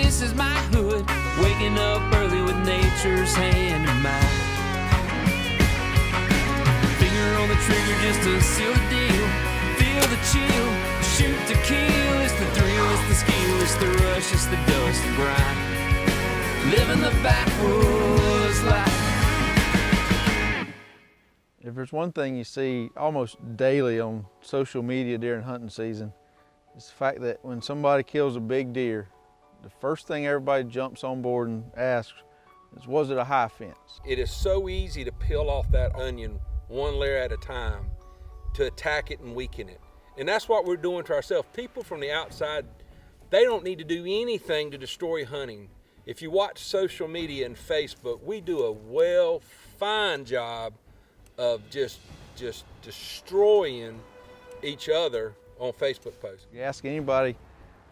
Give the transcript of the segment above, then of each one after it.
this is my hood, waking up early with nature's hand in mine. Finger on the trigger just to seal the deal. Feel the chill, shoot to kill. It's the thrill, it's the skill, it's the rush, it's the dust and grind. Living the backwoods life. If there's one thing you see almost daily on social media during hunting season, it's the fact that when somebody kills a big deer, the first thing everybody jumps on board and asks is, was it a high fence? It is so easy to peel off that onion one layer at a time to attack it and weaken it. And that's what we're doing to ourselves. People from the outside, they don't need to do anything to destroy hunting. If you watch social media and Facebook, we do a fine job of just destroying each other on Facebook posts. You ask anybody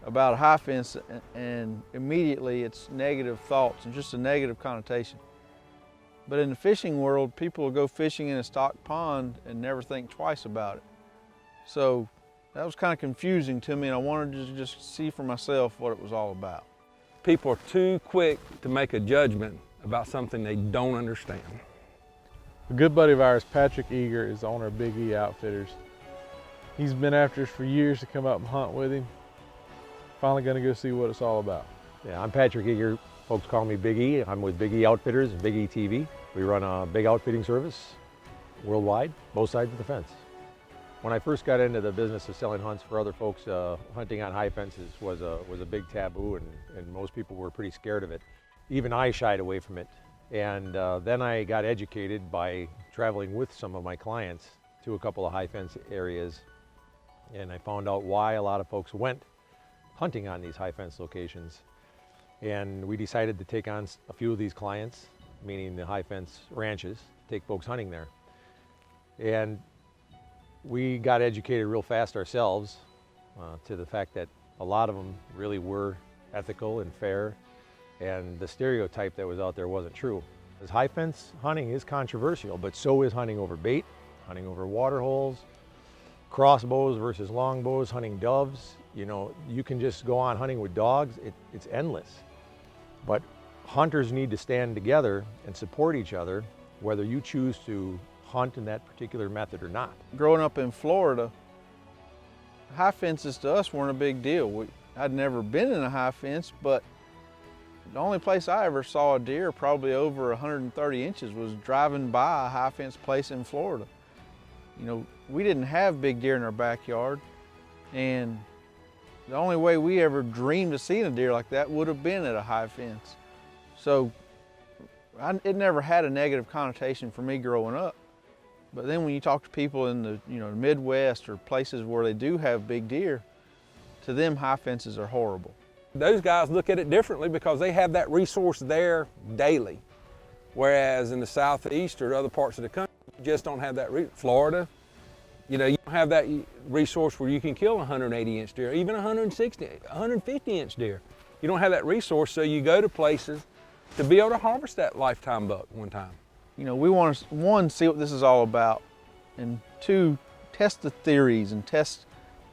about a high fence and immediately it's negative thoughts and just a negative connotation. But in the fishing world, people will go fishing in a stock pond and never think twice about it. So that was kind of confusing to me, and I wanted to just see for myself what it was all about. People are too quick to make a judgment about something they don't understand. A good buddy of ours, Patrick Eager, is the owner of Big E Outfitters. He's been after us for years to come up and hunt with him. Finally gonna go see what it's all about. Yeah, I'm Patrick Eager. Folks call me Big E. I'm with Big E Outfitters and Big E TV. We run a big outfitting service worldwide, both sides of the fence. When I first got into the business of selling hunts for other folks, hunting on high fences was a big taboo, and most people were pretty scared of it. Even I shied away from it. And then I got educated by traveling with some of my clients to a couple of high fence areas, and I found out why a lot of folks went hunting on these high fence locations. And we decided to take on a few of these clients, meaning the high fence ranches, take folks hunting there. And we got educated real fast ourselves to the fact that a lot of them really were ethical and fair, and the stereotype that was out there wasn't true. Because high fence hunting is controversial, but so is hunting over bait, hunting over water holes, crossbows versus longbows, hunting doves. You know, you can just go on hunting with dogs, it's endless. But hunters need to stand together and support each other, whether you choose to hunt in that particular method or not. Growing up in Florida, high fences to us weren't a big deal. I'd never been in a high fence, but the only place I ever saw a deer probably over 130 inches was driving by a high fence place in Florida. You know, we didn't have big deer in our backyard, and the only way we ever dreamed of seeing a deer like that would have been at a high fence. So it never had a negative connotation for me growing up. But then when you talk to people in the Midwest or places where they do have big deer, to them high fences are horrible. Those guys look at it differently because they have that resource there daily. Whereas in the Southeast or other parts of the country, you just don't have that. Florida, you don't have that resource where you can kill a 180-inch deer, even 160, 150-inch deer. You don't have that resource, so you go to places to be able to harvest that lifetime buck one time. You know, we want to, one, see what this is all about, and two, test the theories and test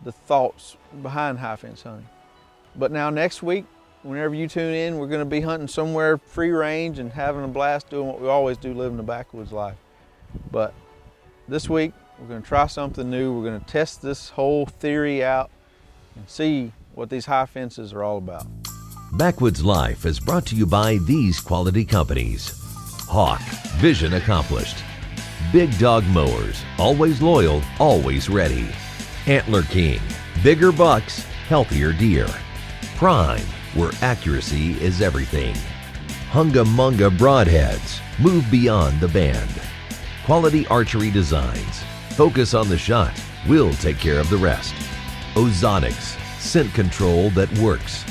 the thoughts behind high fence hunting. But now next week, whenever you tune in, we're going to be hunting somewhere free range and having a blast doing what we always do, living the backwoods life. But this week, we're going to try something new. We're going to test this whole theory out and see what these high fences are all about. Backwoods Life is brought to you by these quality companies. Hawk, vision accomplished. Big Dog Mowers, always loyal, always ready. Antler King, bigger bucks, healthier deer. Prime, where accuracy is everything. Hunga Munga Broadheads, move beyond the band. Quality archery designs, focus on the shot, we'll take care of the rest. Ozonics, scent control that works.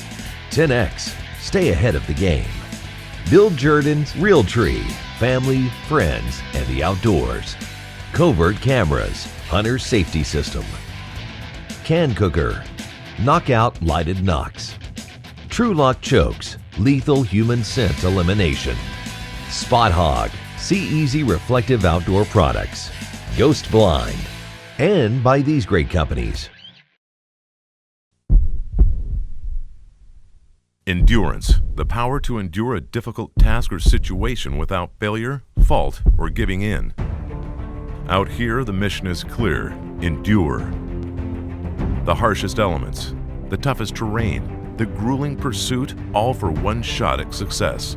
10X, stay ahead of the game. Bill Jordan's Real Tree, family, friends, and the outdoors. Covert cameras, hunter safety system. Can Cooker, knockout lighted knocks. True Lock chokes, lethal human scent elimination. Spot Hog, see easy reflective outdoor products. Ghost Blind, and by these great companies. Endurance, the power to endure a difficult task or situation without failure, fault, or giving in. Out here, the mission is clear: endure. The harshest elements, the toughest terrain, the grueling pursuit, all for one shot at success.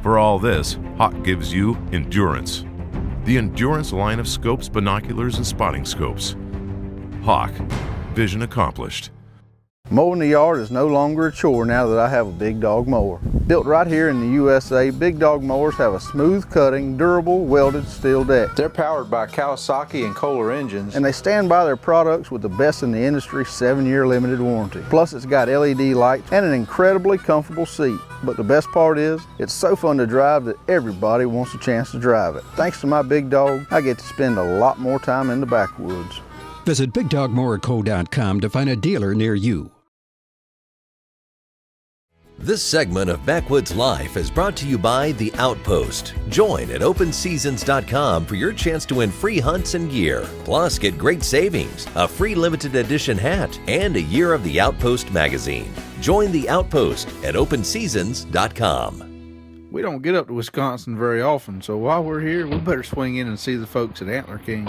For all this, Hawk gives you endurance. The Endurance line of scopes, binoculars, and spotting scopes. Hawk, vision accomplished. Mowing the yard is no longer a chore now that I have a Big Dog mower. Built right here in the USA, Big Dog mowers have a smooth cutting, durable, welded steel deck. They're powered by Kawasaki and Kohler engines, and they stand by their products with the best in the industry 7-year limited warranty. Plus it's got LED lights and an incredibly comfortable seat. But the best part is, it's so fun to drive that everybody wants a chance to drive it. Thanks to my Big Dog, I get to spend a lot more time in the backwoods. Visit BigDogMowerCo.com to find a dealer near you. This segment of Backwoods Life is brought to you by The Outpost. Join at OpenSeasons.com for your chance to win free hunts and gear. Plus, get great savings, a free limited edition hat, and a year of The Outpost magazine. Join The Outpost at OpenSeasons.com. We don't get up to Wisconsin very often, so while we're here, we better swing in and see the folks at Antler King.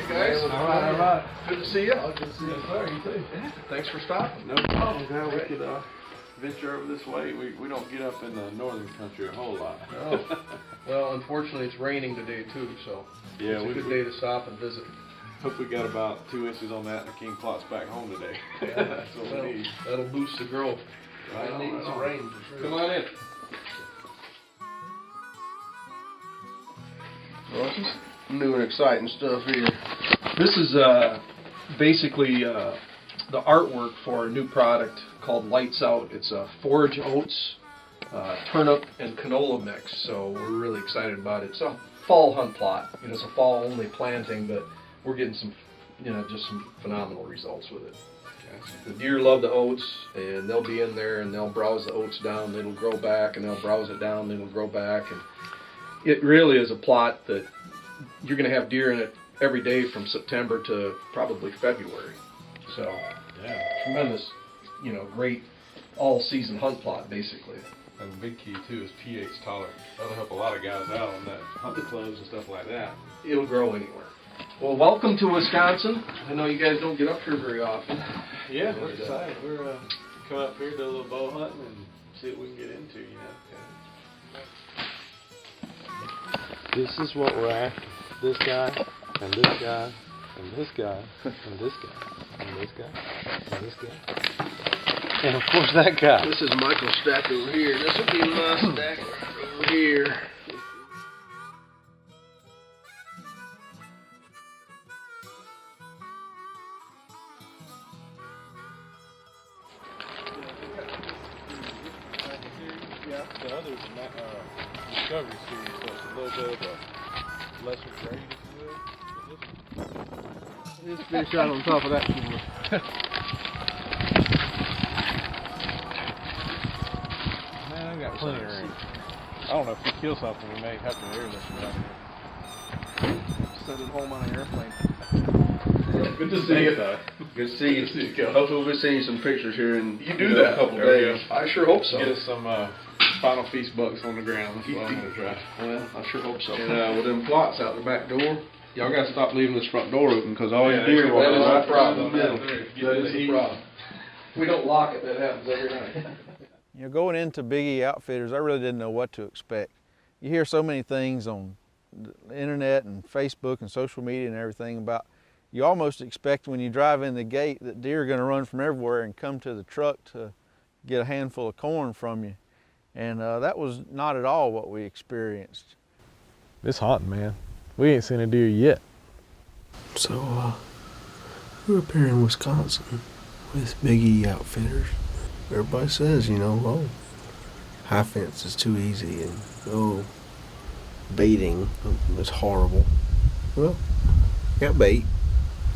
Guys. All right. Good to see you. Good to see you, sir. You too. Yeah, thanks for stopping. No problem. Now we could venture over this way. We don't get up in the northern country a whole lot. Oh. Well, unfortunately, it's raining today too, so Yeah, it's a good day to stop and visit. Hope we got about 2 inches on that and the king plots back home today. Yeah, That's what well, we need. that'll boost the growth. Right on, Needing right some on. rain for sure. Come on in. Well, this is new and exciting stuff here. This is basically the artwork for a new product called Lights Out. It's a forage oats, turnip, and canola mix. So we're really excited about it. It's a fall hunt plot. You know, it's a fall only planting, but we're getting some, just some phenomenal results with it. The deer love the oats, and they'll be in there and they'll browse the oats down. It'll grow back, and they'll browse it down. It'll grow back, and it really is a plot that you're going to have deer in it every day from September to probably February. So, Yeah. tremendous, great all-season hunt plot, basically. And the big key too is pH tolerant. That'll help a lot of guys out on that hunting clubs and stuff like that. It'll grow anywhere. Well, welcome to Wisconsin. I know you guys don't get up here very often. Yeah, we're excited. We're coming up here, do a little bow hunting and see what we can get into, This is what we're after. This guy, and this guy, and this guy, and this guy, and this guy, and this guy. And of course that guy. This is Michael's stack over here. This will be my stack over here. The other is Discovery Series, so it's a little bit of a lesser grade, if you will. Just fish out on top of that camera. Man, I've got plenty of room. I don't know if we kill something, we may have to air this one out here. Send it home on an airplane. Good to see you, though. Good to see you. Hopefully we'll see you some pictures here in You do that a couple there we days. go. I sure hope so. Get us some final feast bucks on the ground. That's what I'm going to try. Well, I sure hope so. And with them plots out the back door, y'all got to stop leaving this front door open because all Yeah, you deer that is right the problem. in the middle. Get That to is the the heat. problem. We don't lock it. That happens every night. Going into Big E Outfitters, I really didn't know what to expect. You hear so many things on the internet and Facebook and social media and everything about, you almost expect when you drive in the gate that deer are going to run from everywhere and come to the truck to get a handful of corn from you. And that was not at all what we experienced. It's hunting, man. We ain't seen a deer yet. So, we're up here in Wisconsin with Big E Outfitters. Everybody says, oh, high fence is too easy and, oh, baiting is horrible. Well, got bait.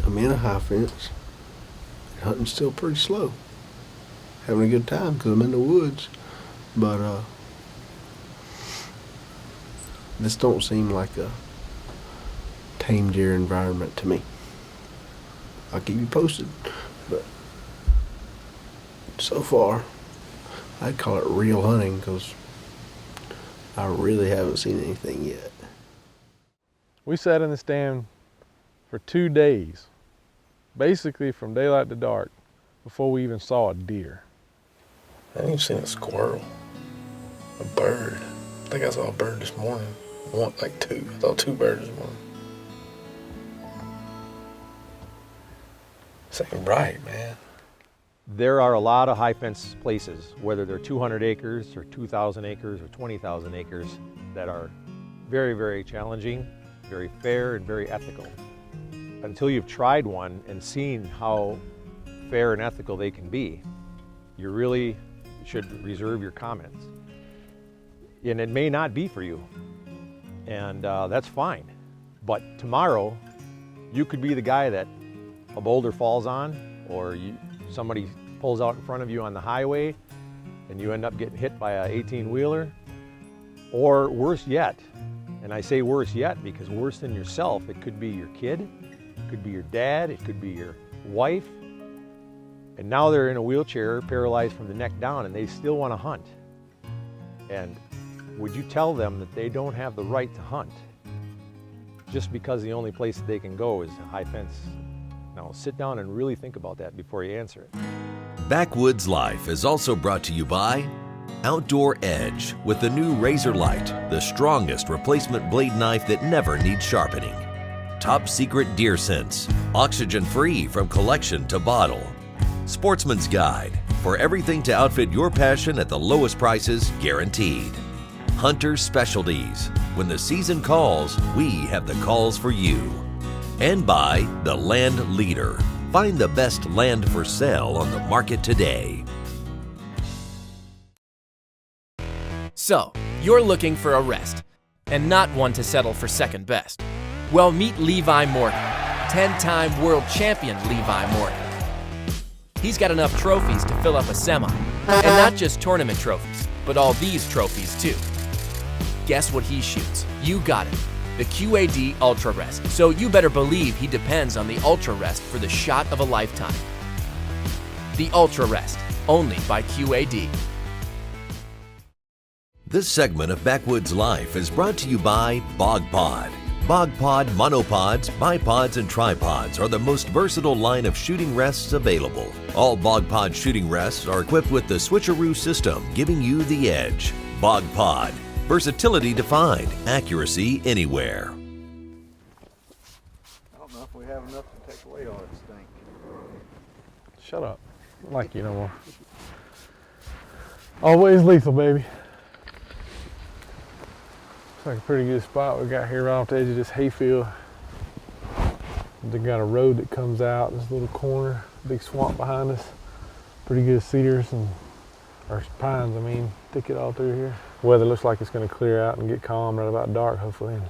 I'm in a high fence. Hunting's still pretty slow. Having a good time because I'm in the woods. But This don't seem like a tame deer environment to me. I'll keep you posted, but so far, I'd call it real hunting because I really haven't seen anything yet. We sat in the stand for 2 days, basically from daylight to dark, before we even saw a deer. I ain't even seen a squirrel, a bird. I think I saw a bird this morning. Like two. I saw 2 birds this morning. This ain't right, man. There are a lot of high fence places, whether they're 200 acres or 2,000 acres or 20,000 acres, that are very, very challenging, very fair, and very ethical. Until you've tried one and seen how fair and ethical they can be, you really should reserve your comments. And it may not be for you, and that's fine. But tomorrow, you could be the guy that a boulder falls on, or somebody pulls out in front of you on the highway and you end up getting hit by a 18-wheeler, or worse yet, and I say worse yet because worse than yourself, it could be your kid, it could be your dad, it could be your wife, and now they're in a wheelchair, paralyzed from the neck down, and they still want to hunt. And would you tell them that they don't have the right to hunt just because the only place that they can go is a high fence? Now sit down and really think about that before you answer it. Backwoods Life is also brought to you by Outdoor Edge with the new Razor Light, the strongest replacement blade knife that never needs sharpening. Top Secret Deer Scents, oxygen-free from collection to bottle. Sportsman's Guide, for everything to outfit your passion at the lowest prices guaranteed. Hunter Specialties, when the season calls, we have the calls for you. And by The Land Leader. Find the best land for sale on the market today. So, you're looking for a rest, and not one to settle for second best. Well, meet Levi Morgan, 10-time world champion Levi Morgan. He's got enough trophies to fill up a semi, and not just tournament trophies, but all these trophies too. Guess what he shoots? You got it. The QAD Ultra Rest, so you better believe he depends on the Ultra Rest for the shot of a lifetime. The Ultra Rest, only by QAD. This segment of Backwoods Life is brought to you by Bog Pod. Bog Pod monopods, bipods, and tripods are the most versatile line of shooting rests available. All Bog Pod shooting rests are equipped with the switcheroo system, giving you the edge. Bog Pod. Versatility defined, accuracy anywhere. I don't know if we have enough to take away all that stink. Shut up. I don't like you no more. Always lethal, baby. Looks like a pretty good spot we got here right off the edge of this hayfield. They got a road that comes out, this little corner, big swamp behind us. Pretty good cedars or pines, I mean, thicket all through here. Weather looks like it's going to clear out and get calm right about dark, hopefully. And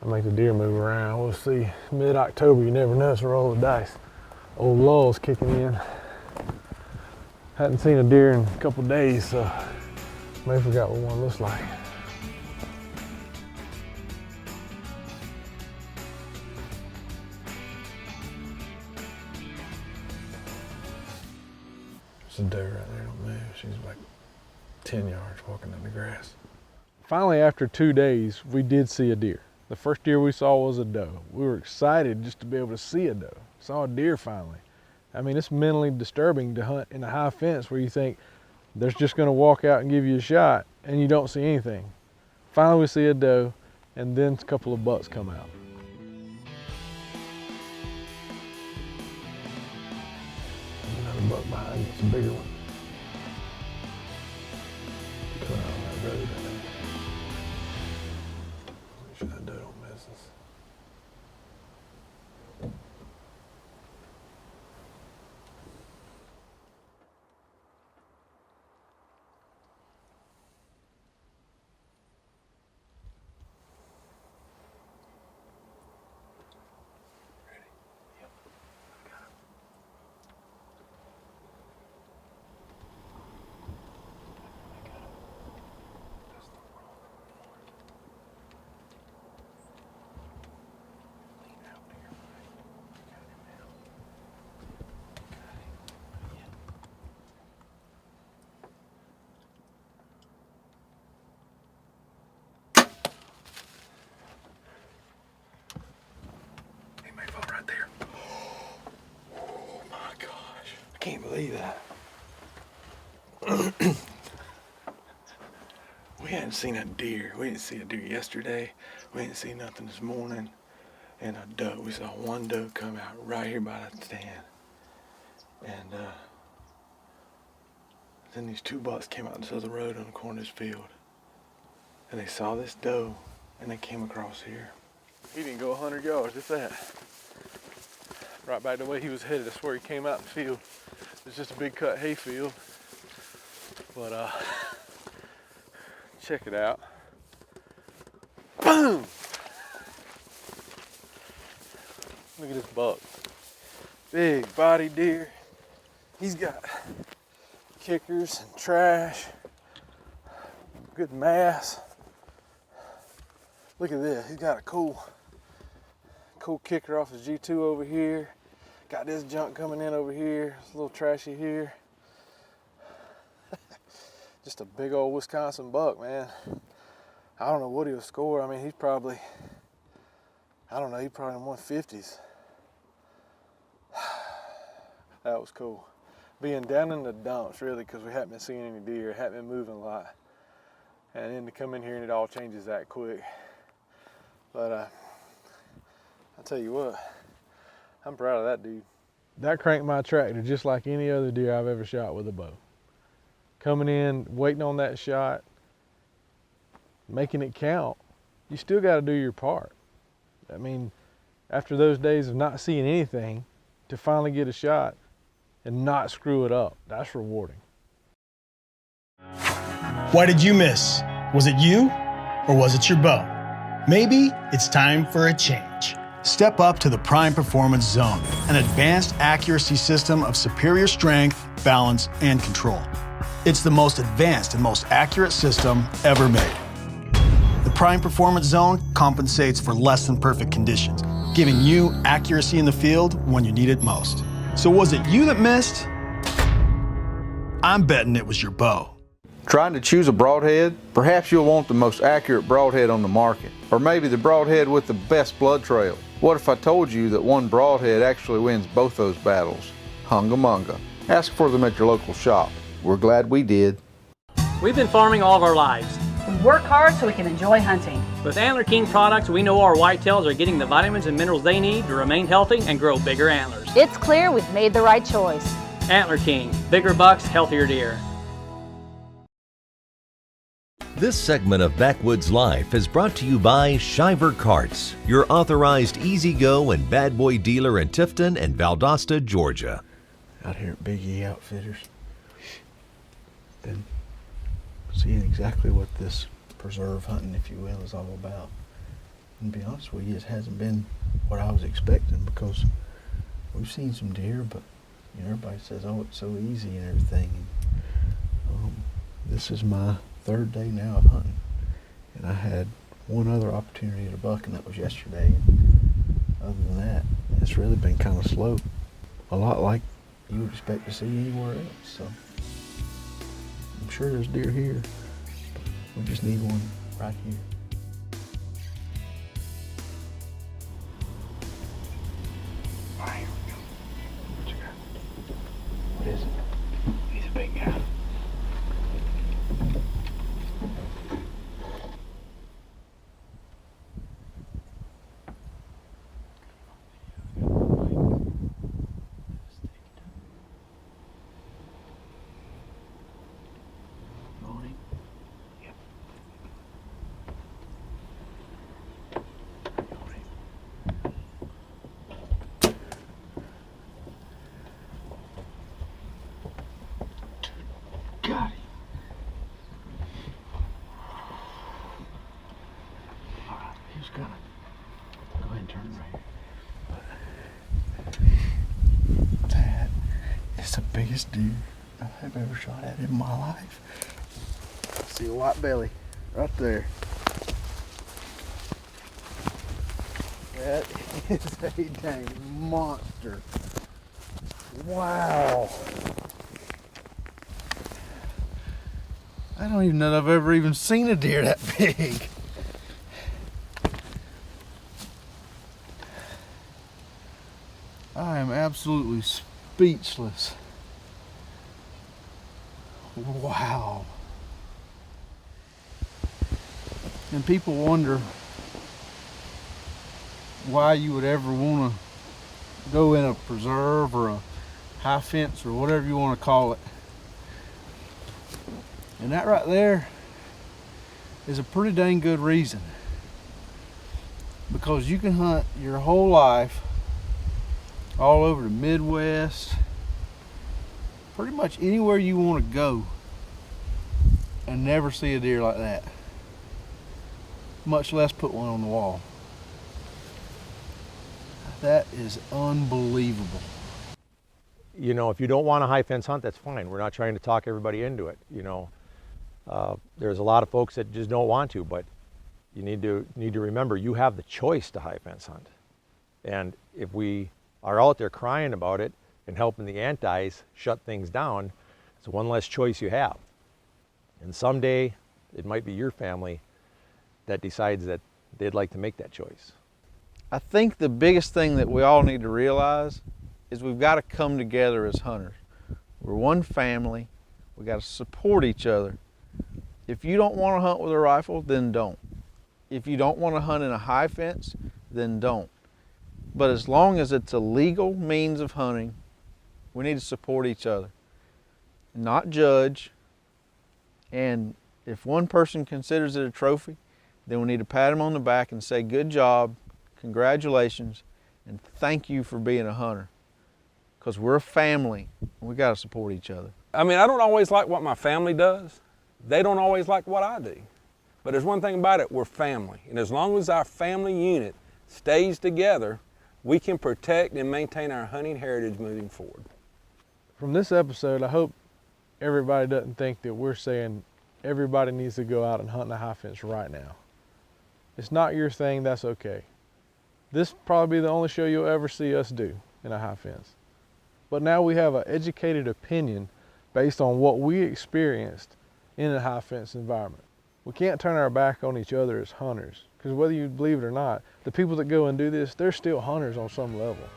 I'll make the deer move around. We'll see. Mid-October, you never know, it's a roll of the dice. Old lull's kicking in. Hadn't seen a deer in a couple days, so may have forgot what one looks like. There's a doe right there, don't move. She's like 10 yards walking in the grass. Finally, after 2 days, we did see a deer. The first deer we saw was a doe. We were excited just to be able to see a doe. Saw a deer finally. I mean, it's mentally disturbing to hunt in a high fence where you think they're just gonna walk out and give you a shot and you don't see anything. Finally, we see a doe, and then a couple of bucks come out. Another buck behind you, it's a bigger one. Coming out on that road, I think. Make sure that doe don't miss us. believe that. We hadn't seen a deer. We didn't see a deer yesterday. We didn't see nothing this morning. And a doe. We saw one doe come out right here by the stand. And then these two bucks came out into the road on the corner of this field. And they saw this doe, and they came across here. He didn't go 100 yards, if that. Right back the way he was headed, that's where he came out in the field. It's just a big cut hay field. But check it out. Boom! Look at this buck. Big body deer. He's got kickers and trash. Good mass. Look at this. He's got a cool kicker off his G2 over here. Got this junk coming in over here. It's a little trashy here. Just a big old Wisconsin buck, man. I don't know what he'll score. I mean, he's probably, I don't know, he's probably in the 150s. That was cool. Being down in the dumps, really, because we hadn't been seeing any deer, hadn't been moving a lot. And then to come in here and it all changes that quick. But I'll tell you what, I'm proud of that dude. That cranked my tractor just like any other deer I've ever shot with a bow. Coming in, waiting on that shot, making it count. You still got to do your part. I mean, after those days of not seeing anything, to finally get a shot and not screw it up, that's rewarding. Why did you miss? Was it you or was it your bow? Maybe it's time for a change. Step up to the Prime Performance Zone, an advanced accuracy system of superior strength, balance, and control. It's the most advanced and most accurate system ever made. The Prime Performance Zone compensates for less than perfect conditions, giving you accuracy in the field when you need it most. So was it you that missed? I'm betting it was your bow. Trying to choose a broadhead? Perhaps you'll want the most accurate broadhead on the market, or maybe the broadhead with the best blood trail. What if I told you that one broadhead actually wins both those battles? Hunga-munga. Ask for them at your local shop. We're glad we did. We've been farming all of our lives. We work hard so we can enjoy hunting. With Antler King products, we know our whitetails are getting the vitamins and minerals they need to remain healthy and grow bigger antlers. It's clear we've made the right choice. Antler King, bigger bucks, healthier deer. This segment of Backwoods Life is brought to you by Shiver Carts, your authorized easy-go and bad boy dealer in Tifton and Valdosta, Georgia. Out here at Big E Outfitters, been seeing exactly what this preserve hunting, if you will, is all about. And to be honest with you, it hasn't been what I was expecting, because we've seen some deer, but you know, everybody says, oh, it's so easy and everything. And, this is my third day now of hunting, and I had one other opportunity at a buck, and that was yesterday. And other than that, it's really been kind of slow, a lot like you would expect to see anywhere else. So I'm sure there's deer here, but we just need one right here. All right, here we go. What you got? What is it? He's a big guy. Got him. All right, he's gonna go ahead and turn right here. That is the biggest deer I've ever shot at in my life. See a white belly right there. That is a dang monster. Wow. I don't even know if I've ever even seen a deer that big. I am absolutely speechless. Wow. And people wonder why you would ever want to go in a preserve or a high fence or whatever you want to call it. And that right there is a pretty dang good reason. Because you can hunt your whole life all over the Midwest, pretty much anywhere you want to go, and never see a deer like that, much less put one on the wall. That is unbelievable. You know, if you don't want a high fence hunt, that's fine. We're not trying to talk everybody into it. You know, there's a lot of folks that just don't want to, but you need to remember you have the choice to high fence hunt. And if we are out there crying about it and helping the antis shut things down, it's one less choice you have. And someday it might be your family that decides that they'd like to make that choice. I think the biggest thing that we all need to realize is we've got to come together as hunters. We're one family. We got to support each other. If you don't want to hunt with a rifle, then don't. If you don't want to hunt in a high fence, then don't. But as long as it's a legal means of hunting, we need to support each other, not judge. And if one person considers it a trophy, then we need to pat them on the back and say, good job, congratulations, and thank you for being a hunter. Because we're a family, and we got to support each other. I mean, I don't always like what my family does. They don't always like what I do. But there's one thing about it, we're family. And as long as our family unit stays together, we can protect and maintain our hunting heritage moving forward. From this episode, I hope everybody doesn't think that we're saying everybody needs to go out and hunt in a high fence right now. It's not your thing, that's okay. This will probably be the only show you'll ever see us do in a high fence. But now we have an educated opinion based on what we experienced in a high fence environment. We can't turn our back on each other as hunters, because whether you believe it or not, the people that go and do this, they're still hunters on some level.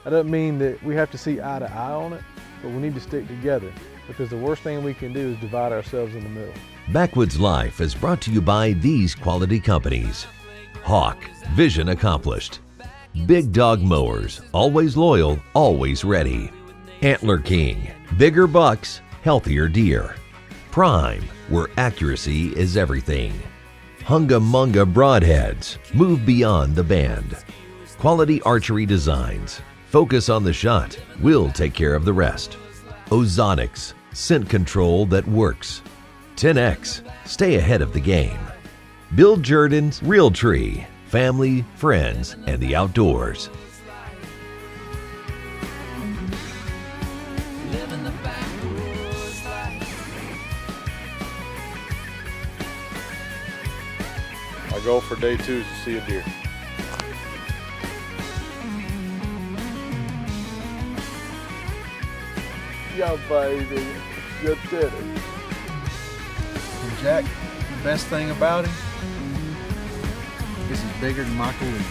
That doesn't mean that we have to see eye to eye on it, but we need to stick together, because the worst thing we can do is divide ourselves in the middle. Backwoods Life is brought to you by these quality companies. Hawk, vision accomplished. Big Dog Mowers, always loyal, always ready. Antler King, bigger bucks, healthier deer. Prime, where accuracy is everything. Hunga Munga Broadheads, move beyond the band. Quality archery designs, focus on the shot, we'll take care of the rest. Ozonics, scent control that works. 10X, stay ahead of the game. Bill Jordan's Real Tree, family, friends, and the outdoors. Living the backwoods life. Our goal for day 2 is to see a deer. Yeah, baby. You did it. And Jack, the best thing about him is he's bigger than Michael Lee.